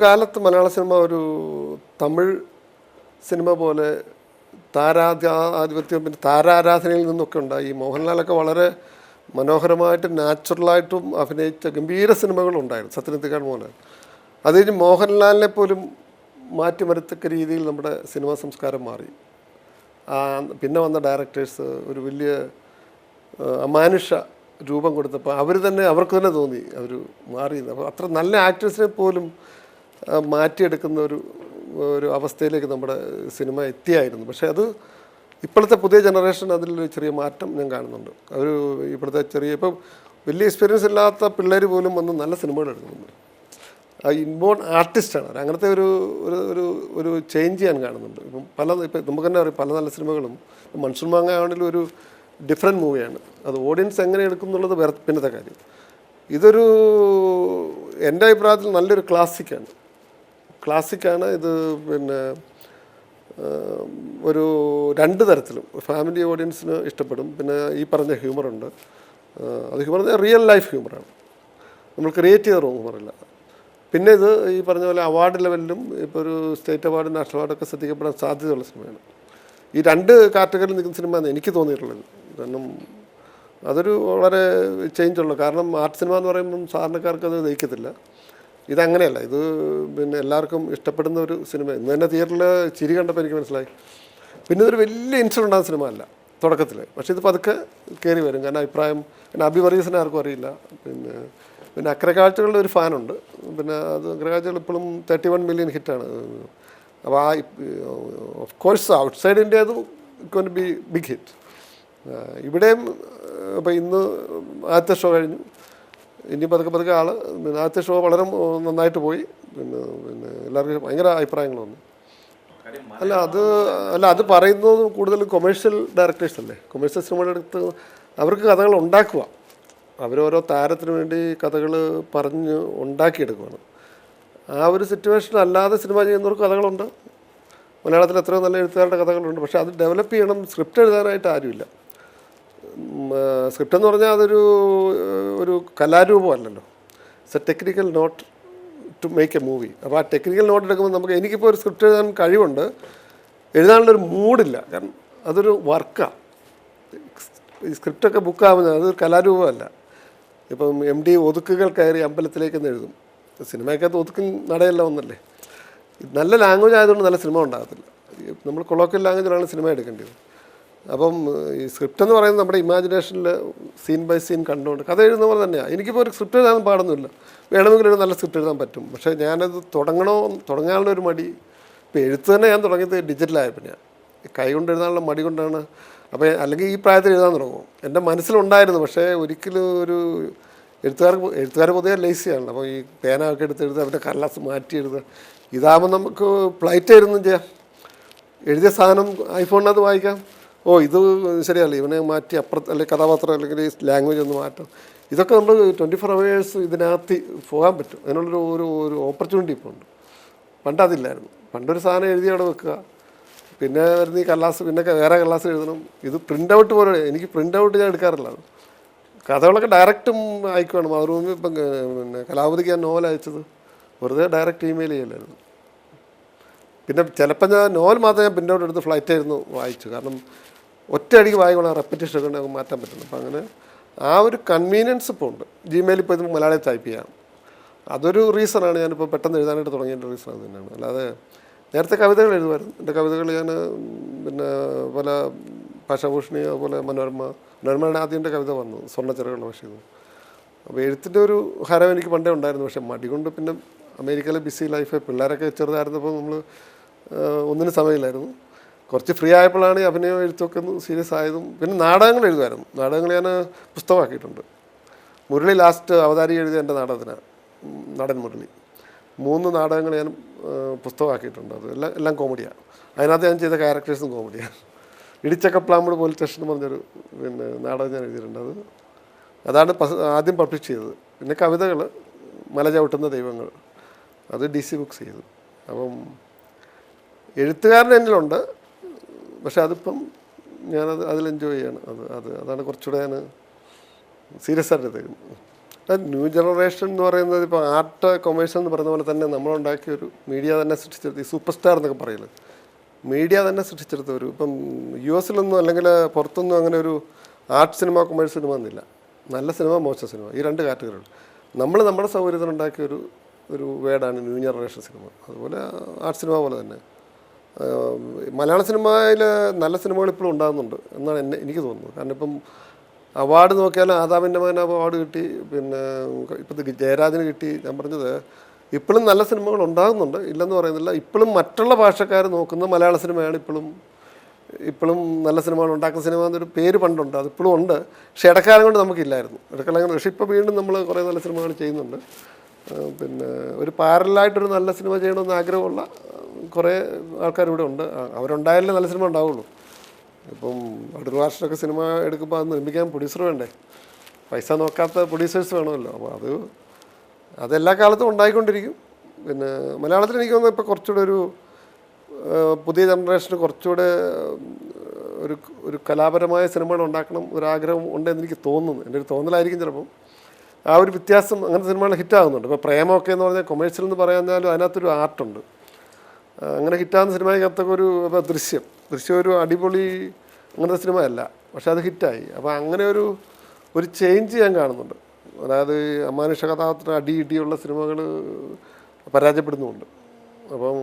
കാലത്ത് മലയാള സിനിമ ഒരു തമിഴ് സിനിമ പോലെ ആധിപത്യം പിന്നെ താരാരാധനയിൽ നിന്നൊക്കെ ഉണ്ടായി. ഈ മോഹൻലാലൊക്കെ വളരെ മനോഹരമായിട്ടും നാച്ചുറലായിട്ടും അഭിനയിച്ച ഗംഭീര സിനിമകളുണ്ടായിരുന്നു. സത്യനന്ദിക്കാട് മോഹൻലാൽ അത് കഴിഞ്ഞ് മോഹൻലാലിനെ പോലും മാറ്റിമരത്തക്ക രീതിയിൽ നമ്മുടെ സിനിമാ സംസ്കാരം മാറി. പിന്നെ വന്ന ഡയറക്ടേഴ്സ് ഒരു വലിയ അമാനുഷ രൂപം കൊടുത്തപ്പോൾ അവർക്ക് തന്നെ തോന്നി അവർ മാറിയത്. അപ്പോൾ അത്ര നല്ല ആക്ടേഴ്സിനെ പോലും മാറ്റിയെടുക്കുന്ന ഒരു അവസ്ഥയിലേക്ക് നമ്മുടെ സിനിമ എത്തിയായിരുന്നു. പക്ഷേ അത് ഇപ്പോഴത്തെ പുതിയ ജനറേഷൻ അതിലൊരു ചെറിയ മാറ്റം ഞാൻ കാണുന്നുണ്ട്. ഇപ്പോഴത്തെ ഇപ്പം വലിയ എക്സ്പീരിയൻസ് ഇല്ലാത്ത പിള്ളേർ പോലും വന്ന് നല്ല സിനിമകൾ എടുക്കുന്നുണ്ട്. ഇൻബോൺ ആർട്ടിസ്റ്റാണ്. അങ്ങനത്തെ ഒരു ചേഞ്ച് ഞാൻ കാണുന്നുണ്ട്. ഇപ്പം നമുക്ക് തന്നെ അറിയാം, പല നല്ല സിനിമകളും മൺസൂൺ മാങ്ങ ആണെങ്കിലും ഒരു ഡിഫറെൻറ്റ് മൂവിയാണ്. അത് ഓഡിയൻസ് എങ്ങനെ എടുക്കും എന്നുള്ളത് പിന്നത്തെ കാര്യം. ഇതൊരു എൻ്റെ അഭിപ്രായത്തിൽ നല്ലൊരു ക്ലാസിക്കാണ് ഇത്. പിന്നെ ഒരു രണ്ട് തരത്തിലും ഫാമിലി ഓഡിയൻസിന് ഇഷ്ടപ്പെടും. പിന്നെ ഈ പറഞ്ഞ ഹ്യൂമറുണ്ട്. അത് ഹ്യൂമർ റിയൽ ലൈഫ് ഹ്യൂമറാണ്, നമ്മൾ ക്രിയേറ്റ് ചെയ്ത ഹ്യൂമറില്ല. പിന്നെ ഇത് ഈ പറഞ്ഞ പോലെ അവാർഡ് ലെവലിലും ഇപ്പോൾ ഒരു സ്റ്റേറ്റ് അവാർഡ് നാഷണൽ അവാർഡൊക്കെ ശ്രദ്ധിക്കപ്പെടാൻ സാധ്യതയുള്ള സിനിമയാണ്. ഈ രണ്ട് കാറ്റഗറിയിൽ നിൽക്കുന്ന സിനിമയാണ് എനിക്ക് തോന്നിയിട്ടുള്ളത്. കാരണം അതൊരു വളരെ ചേഞ്ചുള്ളൂ. കാരണം ആർട്ട് സിനിമ എന്ന് പറയുമ്പം സാധാരണക്കാർക്ക് അത് ദഹിക്കത്തില്ല. ഇതങ്ങനെയല്ല. ഇത് പിന്നെ എല്ലാവർക്കും ഇഷ്ടപ്പെടുന്ന ഒരു സിനിമ. ഇന്ന് തന്നെ തിയേറ്ററിൽ ചിരി കണ്ടപ്പോൾ എനിക്ക് മനസ്സിലായി. പിന്നെ ഇതൊരു വലിയ ഇൻസിഡൻ്റ് ഉണ്ടാകുന്ന സിനിമ അല്ല തുടക്കത്തിൽ. പക്ഷേ ഇത് പതുക്കെ കയറി വരും. കാരണം പിന്നെ അബി വർഗീസിനെ ആർക്കും അറിയില്ല. പിന്നെ അക്രകാഴ്ചകളുടെ ഒരു ഫാനുണ്ട്. പിന്നെ അത് അക്രകാഴ്ചകൾ ഇപ്പോഴും 31 മില്യൺ ഹിറ്റാണ്. അപ്പോൾ ഓഫ് കോഴ്സ് ഔട്ട്സൈഡ് ഇന്ത്യ അത് going to be big hit. ഇവിടെയും ഇപ്പോൾ ഇന്ന് ആദ്യത്തെ ഷോ കഴിഞ്ഞു. ഇനി പതുക്കെ ആദ്യത്തെ ഷോ വളരെ നന്നായിട്ട് പോയി. പിന്നെ എല്ലാവർക്കും ഭയങ്കര അഭിപ്രായങ്ങൾ വന്നു. അത് പറയുന്നത് കൂടുതൽ കൊമേഴ്ഷ്യൽ ഡയറക്ടേഴ്സ് അല്ലേ. കൊമേഴ്ഷ്യൽ സിനിമയുടെ അടുത്ത് അവർക്ക് കഥകൾ ഉണ്ടാക്കുക. അവരോരോ താരത്തിന് വേണ്ടി കഥകൾ പറഞ്ഞ് ഉണ്ടാക്കിയെടുക്കുകയാണ്. ആ ഒരു സിറ്റുവേഷൻ അല്ലാതെ സിനിമ ചെയ്യുന്നവർക്ക് കഥകളുണ്ട്. മലയാളത്തിൽ എത്രയോ നല്ല എഴുത്തുകാരുടെ കഥകളുണ്ട്. പക്ഷേ അത് ഡെവലപ്പ് ചെയ്യണം. സ്ക്രിപ്റ്റ് എഴുതാനായിട്ട് ആരുമില്ല. സ്ക്രിപ്റ്റ് എന്ന് പറഞ്ഞാൽ ഒരു കലാരൂപമല്ലല്ലോ. It's a technical note to make a movie. അപ്പോൾ ആ ടെക്നിക്കൽ നോട്ട് എടുക്കുമ്പോൾ എനിക്കിപ്പോൾ ഒരു സ്ക്രിപ്റ്റ് എഴുതാൻ കഴിവുണ്ട്, എഴുതാനുള്ളൊരു മൂഡില്ല. കാരണം അതൊരു വർക്കാണ്. ഈ സ്ക്രിപ്റ്റൊക്കെ ബുക്കാവുന്നത് അതൊരു കലാരൂപമല്ല. ഇപ്പം MD ഒതുക്കുകൾ കയറി അമ്പലത്തിലേക്കെന്ന് എഴുതും. സിനിമയ്ക്കകത്ത് ഒതുക്കും നടയെല്ലാം ഒന്നല്ലേ. നല്ല ലാംഗ്വേജ് ആയതുകൊണ്ട് നല്ല സിനിമ ഉണ്ടാകത്തില്ല. നമ്മൾ കൊളോക്കിയൽ ലാംഗ്വേജിലാണ് സിനിമ എടുക്കേണ്ടത്. അപ്പം ഈ സ്ക്രിപ്റ്റ് എന്ന് പറയുന്നത് നമ്മുടെ ഇമാജിനേഷനിൽ സീൻ ബൈ സീൻ കണ്ടുകൊണ്ട് കഥ എഴുതുന്ന പോലെ തന്നെയാണ്. എനിക്കിപ്പോൾ ഒരു സ്ക്രിപ്റ്റ് എഴുതാൻ പാടുന്നില്ല. വേണമെങ്കിൽ ഒരു നല്ല സ്ക്രിപ്റ്റ് എഴുതാൻ പറ്റും. പക്ഷേ ഞാനത് തുടങ്ങാനുള്ളൊരു മടി. ഇപ്പോൾ എഴുത്ത് തന്നെ ഞാൻ തുടങ്ങിയത് ഡിജിറ്റലായപ്പോൾ ഞാൻ കൈ കൊണ്ട് എഴുതാനുള്ള മടി കൊണ്ടാണ്. അപ്പോൾ അല്ലെങ്കിൽ ഈ പ്രായത്തിൽ എഴുതാൻ തുടങ്ങും. എൻ്റെ മനസ്സിലുണ്ടായിരുന്നു. പക്ഷേ ഒരിക്കലും ഒരു എഴുത്തുകാർ പൊതുവെ ലേസിയാണല്ലോ. അപ്പോൾ ഈ പേനയൊക്കെ എടുത്ത് എഴുതുക, അവരുടെ കടലാസ് മാറ്റി എഴുതുക. ഇതാകുമ്പോൾ നമുക്ക് ഫ്ലൈറ്റ് എഴുതുന്നും ചെയ്യാം. എഴുതിയ സാധനം ഐഫോണിനകത്ത് വായിക്കാം. ഇത് ശരിയല്ല, ഇവനെ മാറ്റി അപ്പുറത്ത് അല്ലെങ്കിൽ കഥാപാത്രം അല്ലെങ്കിൽ ഈ ലാംഗ്വേജ് ഒന്ന് മാറ്റാം. ഇതൊക്കെ നമ്മൾ 24 hours ഇതിനകത്ത് പോകാൻ പറ്റും. അതിനുള്ളൊരു ഓപ്പർച്യൂണിറ്റി ഇപ്പോൾ ഉണ്ട്. പണ്ടതില്ലായിരുന്നു. പണ്ടൊരു സാധനം എഴുതി അവിടെ വെക്കുക, പിന്നെ വരുന്ന ഈ കടലാസ്, പിന്നെ വേറെ കടലാസ് എഴുതണം. ഇത് പ്രിൻ്റ് ഔട്ട് പോലെ. എനിക്ക് പ്രിൻ്റ് ഔട്ട് ഞാൻ എടുക്കാറില്ല. കഥകളൊക്കെ ഡയറക്റ്റും അയക്കുവാണ്. മാതൃഭൂമി ഇപ്പം പിന്നെ കലാവതിക്ക് ഞാൻ നോവൽ അയച്ചത് വെറുതെ ഡയറക്റ്റ് ഇമെയിൽ ചെയ്യലായിരുന്നു. പിന്നെ ചിലപ്പോൾ ഞാൻ നോവൽ മാത്രമേ ഞാൻ പ്രിൻ്റ് ഔട്ട് എടുത്ത് ഫ്ലൈറ്റായിരുന്നു വായിച്ചു. കാരണം ഒറ്റയടിക്ക് വായിക്കണം, റെപ്പറ്റീഷനൊക്കെ ഉണ്ടെങ്കിൽ മാറ്റാൻ പറ്റുന്നു. അപ്പം അങ്ങനെ ആ ഒരു കൺവീനിയൻസ് ഇപ്പോൾ ഉണ്ട്. ജിമെയിലിൽ ഇപ്പോൾ ഇത് മലയാളം ടൈപ്പ് ചെയ്യാം. അതൊരു റീസണാണ്. ഞാനിപ്പോൾ പെട്ടെന്ന് എഴുതാനായിട്ട് തുടങ്ങിയതിൻ്റെ റീസൺ അത് തന്നെയാണ്. അല്ലാതെ നേരത്തെ കവിതകൾ എഴുതുമായിരുന്നു. എൻ്റെ കവിതകൾ ഞാൻ പിന്നെ പല ഭാഷാഭൂഷണി, അതുപോലെ മനോരമയുടെ ആദ്യൻ്റെ കവിത വന്നു, സ്വർണ്ണച്ചിറകളുടെ ഭാഷ. അപ്പോൾ എഴുത്തിൻ്റെ ഒരു ഹരം എനിക്ക് പണ്ടേ ഉണ്ടായിരുന്നു. പക്ഷേ മടി കൊണ്ട് പിന്നെ അമേരിക്കയിലെ ബിസി ലൈഫ്, പിള്ളേരൊക്കെ ചെറുതായിരുന്നപ്പോൾ നമ്മൾ ഒന്നിനും സമയമില്ലായിരുന്നു. കുറച്ച് ഫ്രീ ആയപ്പോഴാണ് ഈ അഭിനയം എഴുത്തൊക്കെ ഒന്ന് സീരിയസ് ആയതും. പിന്നെ നാടകങ്ങൾ എഴുതുമായിരുന്നു. നാടകങ്ങൾ ഞാൻ പുസ്തകമാക്കിയിട്ടുണ്ട്. മുരളി ലാസ്റ്റ് അവതാരി എഴുതിയ എൻ്റെ നാടകത്തിനാണ്, നടൻ മുരളി. 3 നാടകങ്ങൾ ഞാൻ പുസ്തകമാക്കിയിട്ടുണ്ട്. അത് എല്ലാം കോമഡിയാണ്. അതിനകത്ത് ഞാൻ ചെയ്ത ക്യാരക്ടേഴ്സും കോമഡിയാണ്. ഇടിച്ചക്കപ്ലാമ്പൂട് പോലീസ് സ്റ്റേഷൻ എന്ന് പറഞ്ഞൊരു പിന്നെ നാടകം ഞാൻ എഴുതിയിട്ടുണ്ട്. അതാണ് ആദ്യം പബ്ലിഷ് ചെയ്തത്. പിന്നെ കവിതകൾ മല ചവിട്ടുന്ന ദൈവങ്ങൾ, അത് DC ബുക്സ് ചെയ്തു. അപ്പം എഴുത്തുകാരൻ എന്നിലുണ്ട്. പക്ഷെ അതിപ്പം അതിൽ എൻജോയ് ചെയ്യാണ്. അതാണ് കുറച്ചുകൂടെ ഞാൻ സീരിയസ് ആയിട്ട് എടുത്തേക്കുന്നത്. ന്യൂ ജനറേഷൻ എന്ന് പറയുന്നത് ഇപ്പോൾ ആർട്ട് കൊമേഴ്സ് എന്ന് പറയുന്ന പോലെ തന്നെ നമ്മളുണ്ടാക്കിയ ഒരു മീഡിയ തന്നെ സൃഷ്ടിച്ചെടുത്ത് ഈ സൂപ്പർ സ്റ്റാർ എന്നൊക്കെ പറയുന്നത് മീഡിയ തന്നെ സൃഷ്ടിച്ചെടുത്ത ഒരു ഇപ്പം US-ലൊന്നും അല്ലെങ്കിൽ പുറത്തൊന്നും അങ്ങനെ ഒരു ആർട്ട് സിനിമ കൊമേഴ്സ് സിനിമ എന്നില്ല. നല്ല സിനിമ മോശം സിനിമ ഈ രണ്ട് കാറ്റഗറികൾ നമ്മൾ നമ്മുടെ സൗകര്യത്തിനുണ്ടാക്കിയ ഒരു വേർഡാണ് ന്യൂ ജനറേഷൻ സിനിമ. അതുപോലെ ആർട്ട് സിനിമ പോലെ തന്നെ മലയാള സിനിമയിൽ നല്ല സിനിമകൾ ഇപ്പോഴും ഉണ്ടാകുന്നുണ്ട് എന്നാണ് എനിക്ക് തോന്നുന്നത്. കാരണം ഇപ്പം അവാർഡ് നോക്കിയാലും ആദാമിൻ്റെ മകൻ അവാർഡ് കിട്ടി, പിന്നെ ഇപ്പോഴത്തെ ജയരാജന് കിട്ടി. ഞാൻ പറഞ്ഞത് ഇപ്പോഴും നല്ല സിനിമകൾ ഉണ്ടാകുന്നുണ്ട്, ഇല്ലെന്ന് പറയുന്നില്ല. ഇപ്പോഴും മറ്റുള്ള ഭാഷക്കാർ നോക്കുന്ന മലയാള സിനിമയാണ് ഇപ്പോഴും നല്ല സിനിമകൾ ഉണ്ടാക്കുന്ന സിനിമ എന്നൊരു പേര് പണ്ടുണ്ട്, അതിപ്പോഴും ഉണ്ട്. പക്ഷേ ഇടക്കാലം കൊണ്ട് നമുക്കില്ലായിരുന്നു. ഇടക്കാലം പക്ഷേ ഇപ്പോൾ വീണ്ടും നമ്മൾ കുറേ നല്ല സിനിമകൾ ചെയ്യുന്നുണ്ട്. പിന്നെ ഒരു പാരലായിട്ടൊരു നല്ല സിനിമ ചെയ്യണമെന്ന് ആഗ്രഹമുള്ള കുറേ ആൾക്കാർ ഇവിടെ ഉണ്ട്. അവരുണ്ടായാലേ നല്ല സിനിമ ഉണ്ടാവുള്ളൂ. ഇപ്പം അടൂർ ഭാഷയൊക്കെ സിനിമ എടുക്കുമ്പോൾ അത് നിർമ്മിക്കാൻ പ്രൊഡ്യൂസർ വേണ്ടേ, പൈസ നോക്കാത്ത പ്രൊഡ്യൂസേഴ്സ് വേണമല്ലോ. അപ്പോൾ അതെല്ലാ കാലത്തും ഉണ്ടായിക്കൊണ്ടിരിക്കും. പിന്നെ മലയാളത്തിൽ എനിക്ക് തോന്നുന്നത് ഇപ്പോൾ കുറച്ചുകൂടെ ഒരു പുതിയ ജനറേഷന് കുറച്ചുകൂടെ ഒരു കലാപരമായ സിനിമകൾ ഉണ്ടാക്കണം ഒരാഗ്രഹം ഉണ്ടെന്ന് എനിക്ക് തോന്നുന്നു. എൻ്റെ ഒരു തോന്നലായിരിക്കും ചിലപ്പം. ആ ഒരു വ്യത്യാസം അങ്ങനത്തെ സിനിമകൾ ഹിറ്റാകുന്നുണ്ട്. ഇപ്പോൾ പ്രേമമൊക്കെ എന്ന് പറഞ്ഞാൽ കൊമേഴ്ഷ്യൽ എന്ന് പറയാഞ്ഞാലും അതിനകത്തൊരു ആർട്ടുണ്ട്. അങ്ങനെ ഹിറ്റാകുന്ന സിനിമയ്ക്കകത്തൊക്കെ ഇപ്പോൾ ദൃശ്യം ഒരു അടിപൊളി അങ്ങനത്തെ സിനിമ അല്ല, പക്ഷെ അത് ഹിറ്റായി. അപ്പോൾ അങ്ങനെ ഒരു ചേഞ്ച് ഞാൻ കാണുന്നുണ്ട്. അതായത് അമാനുഷ കഥാപാത്രത്തിന് ഇടിയുള്ള സിനിമകൾ പരാജയപ്പെടുന്നുമുണ്ട്. അപ്പം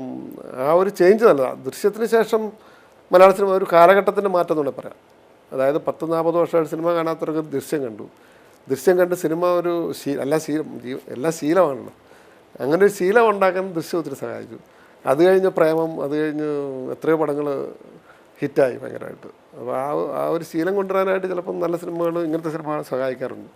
ആ ഒരു ചേഞ്ച് നല്ലതാണ്. ദൃശ്യത്തിന് ശേഷം മലയാള സിനിമ ഒരു കാലഘട്ടത്തിൻ്റെ മാറ്റം എന്നുകൂടെ പറയാം. അതായത് 10-40 വർഷമായിട്ട് സിനിമ കാണാത്തവർക്ക് ദൃശ്യം കണ്ട് സിനിമ ഒരു എല്ലാം ശീലമാണല്ലോ. അങ്ങനെ ഒരു ശീലം ഉണ്ടാക്കാൻ ദൃശ്യം ഒത്തിരി സഹായിച്ചു. അത് കഴിഞ്ഞ് പ്രേമം, അത് കഴിഞ്ഞ് എത്രയോ പടങ്ങൾ ഹിറ്റായി ഭയങ്കരമായിട്ട്. അപ്പോൾ ആ ഒരു ശീലം കൊണ്ടുവരാനായിട്ട് ചിലപ്പം നല്ല സിനിമകൾ ഇങ്ങനത്തെ സിനിമകൾ സഹായിക്കാറുണ്ട്.